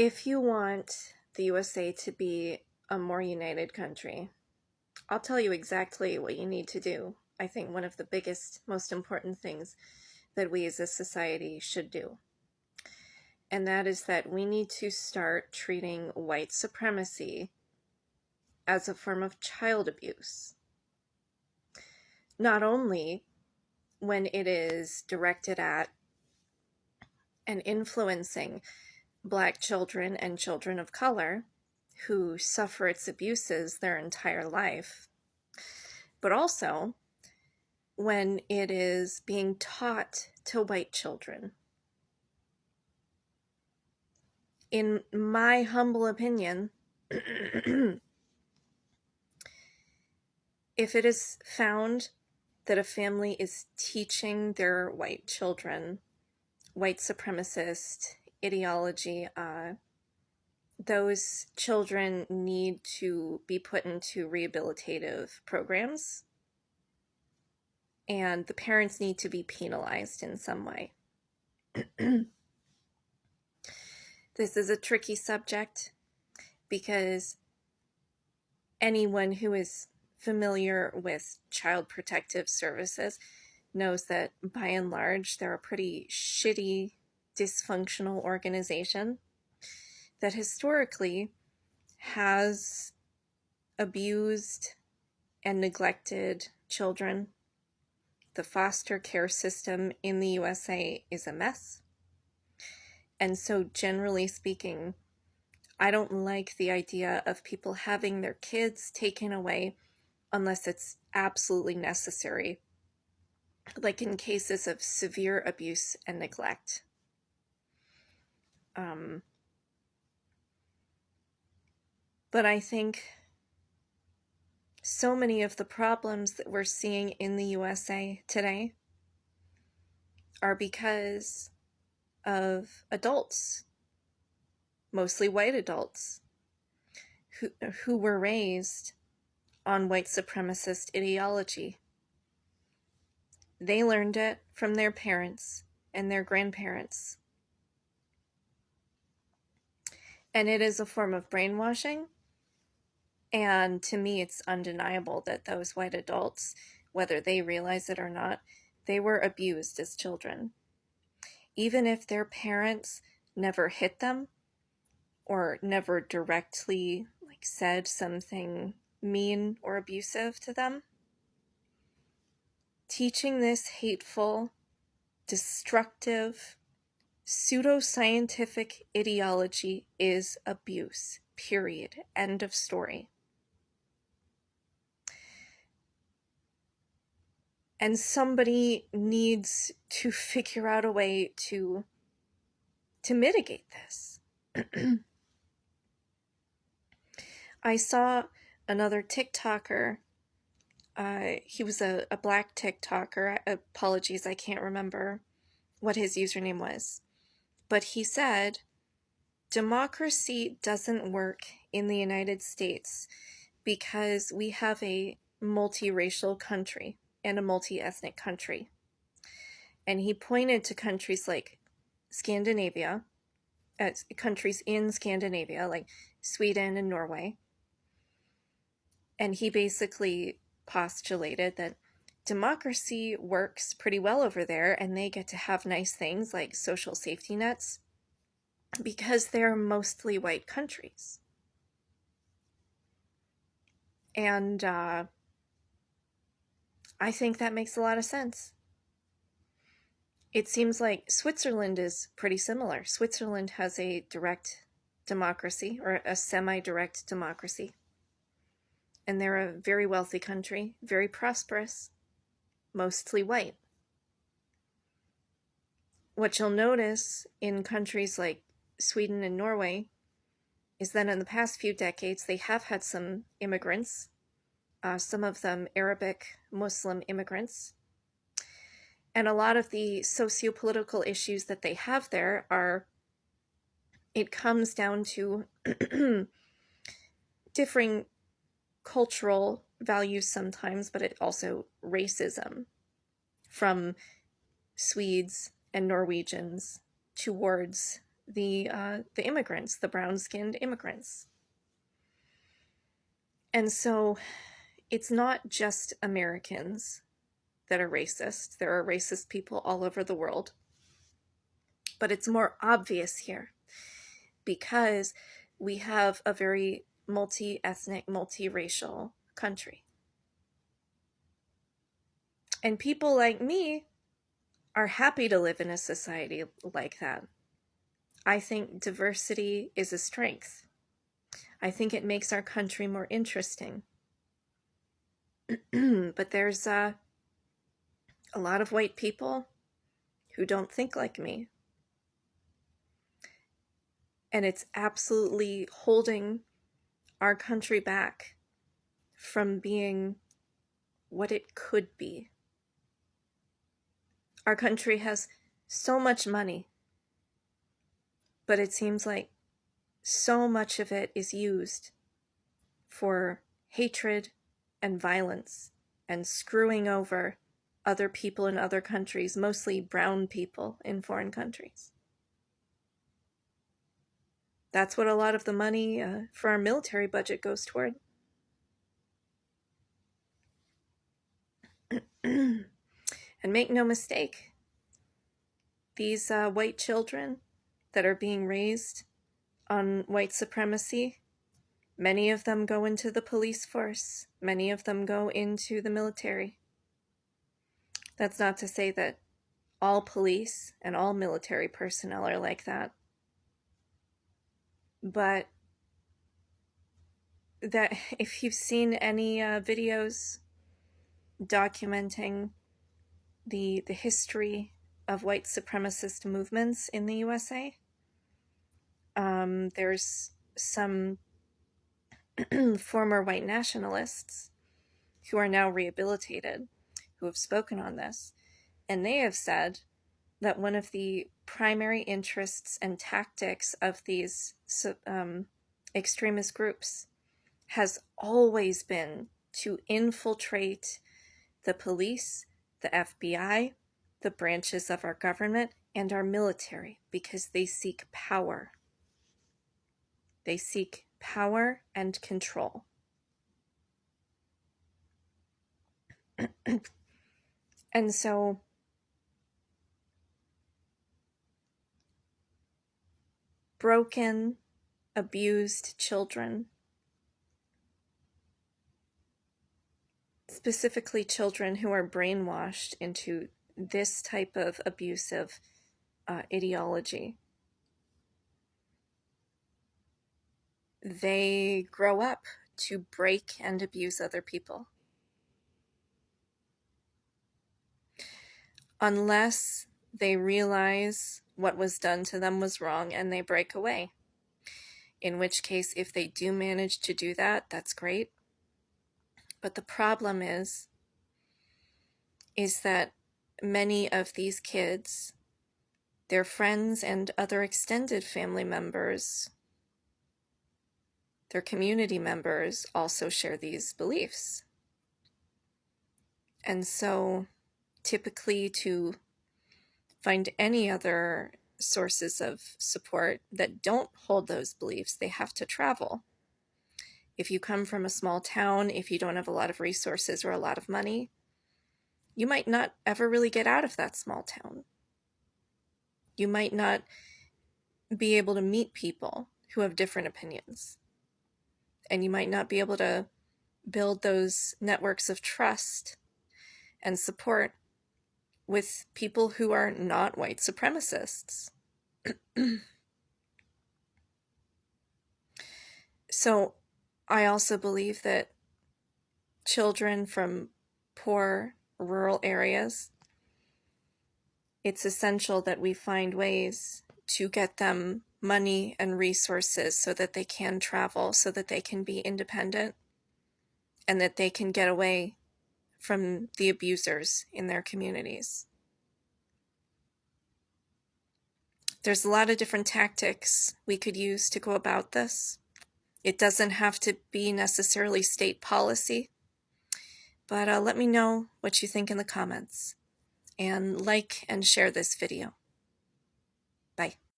If you want the USA to be a more united country, I'll tell you exactly what you need to do. I think one of the biggest, most important things that we as a society should do. And that is that we need to start treating white supremacy as a form of child abuse. Not only when it is directed at and influencing Black children and children of color who suffer its abuses their entire life, but also when it is being taught to white children. In my humble opinion, if it is found that a family is teaching their white children white supremacist ideology, those children need to be put into rehabilitative programs, and the parents need to be penalized in some way. This is a tricky subject because anyone who is familiar with child protective services knows that by and large they're a pretty shitty, dysfunctional organization that historically has abused and neglected children. The foster care system in the USA is a mess. And so, generally speaking, I don't like the idea of people having their kids taken away unless it's absolutely necessary, like in cases of severe abuse and neglect. But I think so many of the problems that we're seeing in the USA today are because of adults, mostly white adults, who were raised on white supremacist ideology. They learned it from their parents and their grandparents. And it is a form of brainwashing. And to me, it's undeniable that those white adults, whether they realize it or not, they were abused as children. Even if their parents never hit them or never directly said something mean or abusive to them, teaching this hateful, destructive, pseudoscientific ideology is abuse. Period. End of story. And somebody needs to figure out a way to mitigate this. I saw another TikToker. He was a Black TikToker. Apologies, I can't remember what his username was. But he said, democracy doesn't work in the United States because we have a multiracial country and a multi-ethnic country. And he pointed to countries like Scandinavia, countries in Scandinavia, like Sweden and Norway. And he basically postulated that democracy works pretty well over there, and they get to have nice things like social safety nets because they're mostly white countries. And I think that makes a lot of sense. It seems like Switzerland is pretty similar. Switzerland has a direct democracy, or a semi-direct democracy. And they're a very wealthy country, very prosperous, mostly white. What you'll notice in countries like Sweden and Norway is that in the past few decades, they have had some immigrants, some of them Arabic Muslim immigrants. And a lot of the socio-political issues that they have there it comes down to differing cultural values sometimes, but it also racism from Swedes and Norwegians towards the immigrants, the brown-skinned immigrants. And so it's not just Americans that are racist. There are racist people all over the world. But it's more obvious here because we have a very multi-ethnic, multiracial country. And people like me are happy to live in a society like that. I think diversity is a strength. I think it makes our country more interesting. But there's a lot of white people who don't think like me. And it's absolutely holding our country back from being what it could be. Our country has so much money, but it seems like so much of it is used for hatred and violence and screwing over other people in other countries, mostly brown people in foreign countries. That's what a lot of the money for our military budget goes toward. And make no mistake, these white children that are being raised on white supremacy, many of them go into the police force. Many of them go into the military. That's not to say that all police and all military personnel are like that. But that if you've seen any videos documenting the history of white supremacist movements in the USA, there's some former white nationalists who are now rehabilitated who have spoken on this, and they have said that one of the primary interests and tactics of these extremist groups has always been to infiltrate the police, the FBI, the branches of our government, and our military, because they seek power. They seek power and control. And so broken, abused children, specifically children who are brainwashed into this type of abusive ideology, they grow up to break and abuse other people. Unless they realize what was done to them was wrong and they break away. In which case, if they do manage to do that, that's great. But the problem is that many of these kids, their friends and other extended family members, their community members also share these beliefs. And so typically to find any other sources of support that don't hold those beliefs, they have to travel. If you come from a small town, if you don't have a lot of resources or a lot of money, you might not ever really get out of that small town. You might not be able to meet people who have different opinions. And you might not be able to build those networks of trust and support with people who are not white supremacists. So I also believe that children from poor rural areas, it's essential that we find ways to get them money and resources so that they can travel, so that they can be independent, and that they can get away from the abusers in their communities. There's a lot of different tactics we could use to go about this. It doesn't have to be necessarily state policy, but let me know what you think in the comments, and like and share this video. Bye.